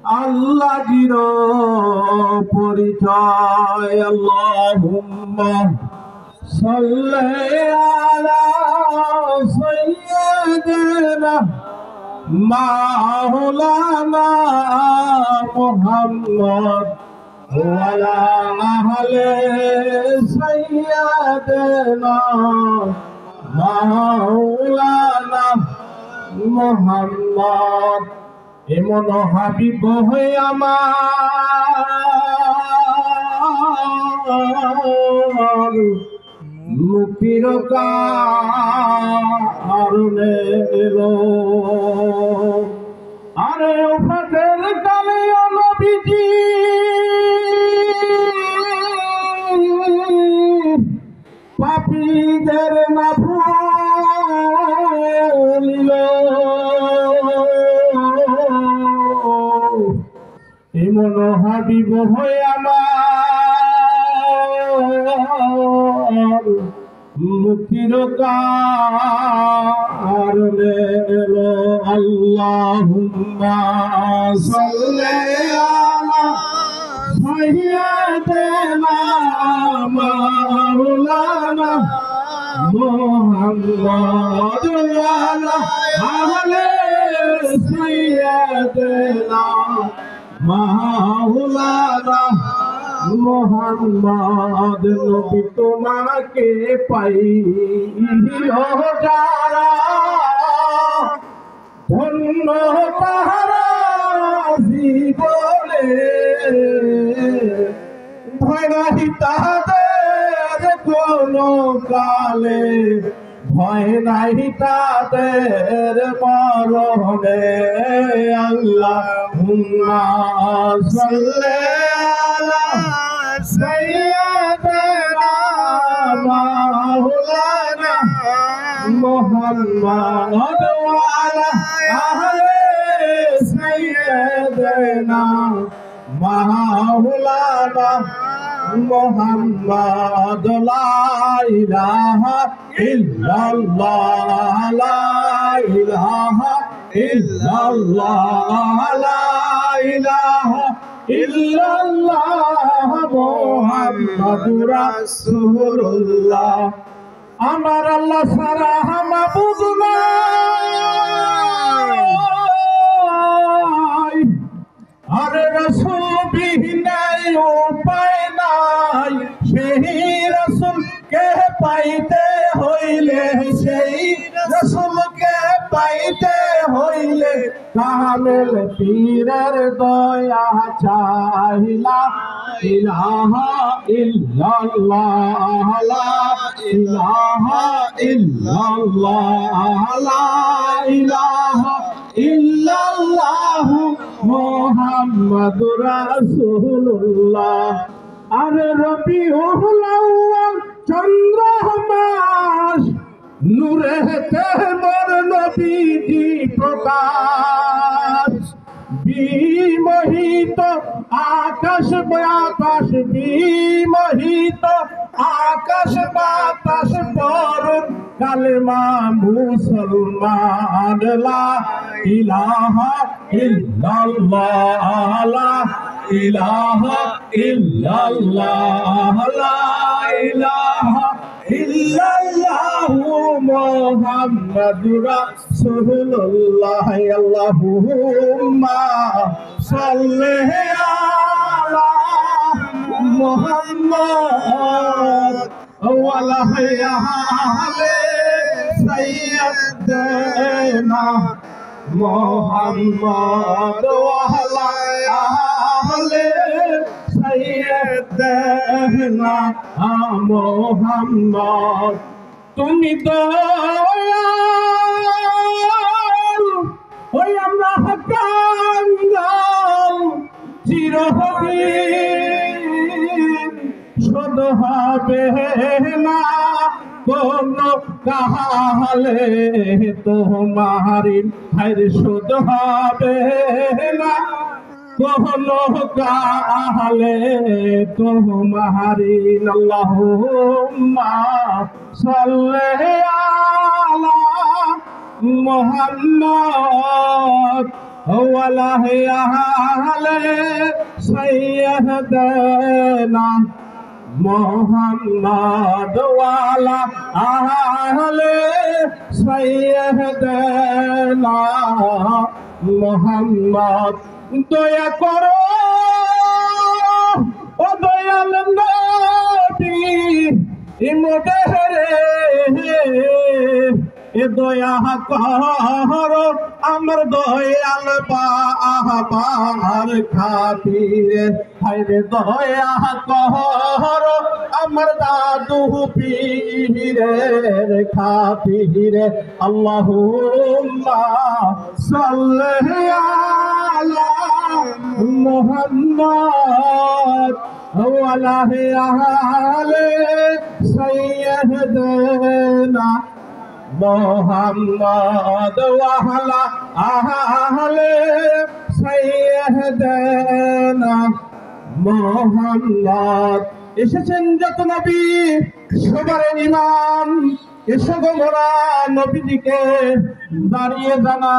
আল্লাহর পরিচয়। আল্লাহুম্মা সাল্লি আলা সাইয়্যিদিনা মাওলানা মুহাম্মদ ওয়া আলা আহলি সাইয়্যিদিনা মাওলানা মুহাম্মদ। এমন হাবিব হয়ে আমার মুক্তির কারণে এলো। আরে ওফাতের কালে নবীজি পাপীদের না ভুলিল। এমন হাবিব হয়ে আমার মুক্তির কারণে এলো। আল্লাহুম্মা সাল্লি আলা সাইয়্যিদিনা মাওলানা মুহাম্মদ ওয়া আলা আহলি সাইয়্যিদিনা মাওলানা মুহাম্মদ। নবী তোমাকে পাইল যারা ধন্য তাহারা জীবনে, ভয় নাহি তাদের কোনো কালে, ভয় নাহি তাদের মরণে। আল্লাহুম্মা সাল্লি আলা সাইয়্যিদিনা মাওলানা মুহাম্মদ ওয়া আলা আহলি সাইয়্যিদিনা মাওলানা মুহাম্মদ। লা ইলাহা ইল্লাল্লাহ লা ইলাহা ইল্লাল্লাহ লা ইলাহা ইল্লাল্লাহ মুহাম্মাদুর রাসূলুল্লাহ। আমার আল্লাহ ছাড়া মাবুদ নাই, আরে রাসূল বিহীনে উপায় নাই। সেই রাসূলকে পাইতে হইলে, সেই রাসূলকে পাইতে হইলে কামেল পীরের দয়া চাহিলা। ইলাহা ইল্লাল্লাহ লা ইলাহা ইল্লাল্লাহ লা ইলাহা ইল্লাল্লাহ মুহাম্মাদুর রাসূলুল্লাহ। আরে রবিউল আউয়াল চন্দ্র মাস, নূরেতে মোর নবীজি প্রকাশ। বিমোহিত আকাশ বাতাস, বিমোহিত আকাশ বাতাস পরম কালেমা মুসলমান। লা ইলাহা ইল্লাল্লাহ লা ইলাহা ইল্লাল্লাহ লা ইলাহা ইল্লাল্লাহ মুহাম্মাদুর রাসূলুল্লাহ। আল্লাহুম্মা সাল্লি আলা মুহাম্মাদ ওয়া আলা আহলি সাইয়্যিদিনা মুহাম্মাদ ওয়া আলা আহলি সাইয়্যিদিনা মুহাম্মাদ। তুমি দয়াল, ওই আমরা কাঙ্গাল, চিরদিন শোধ হবে না কোন কাহালে। তোমারি হায় শোধ হবে না কোন কাহালে তোমারি। আল্লাহুম্মা সাল্লি আলা মুহাম্মদ ওয়ালা হে আহলে সাইয়্যিদানা মোহাম্মদ ওয়ালা আহলে সাইয়্যিদানা মোহাম্মদ দয়া করো ও দয়াল নবী ইমোদেরে এ দয়া করো আমার দয়াল বাবার খাতিরে হায়রে দয়া করো আমার দাদু পীরের খাতিরে আল্লাহুম্মা সাল্লি আলা মুহাম্মদ ওয়ালা আলে সাইয়্যিদানা মোহাম্মদ ওয়ালা আহলে সাইয়্যিদানা মোহাম্মদ। এসেছেন যত নবী সবার ইমাম, এসো গো মোরা নবীজিকে দাঁড়িয়ে জানা।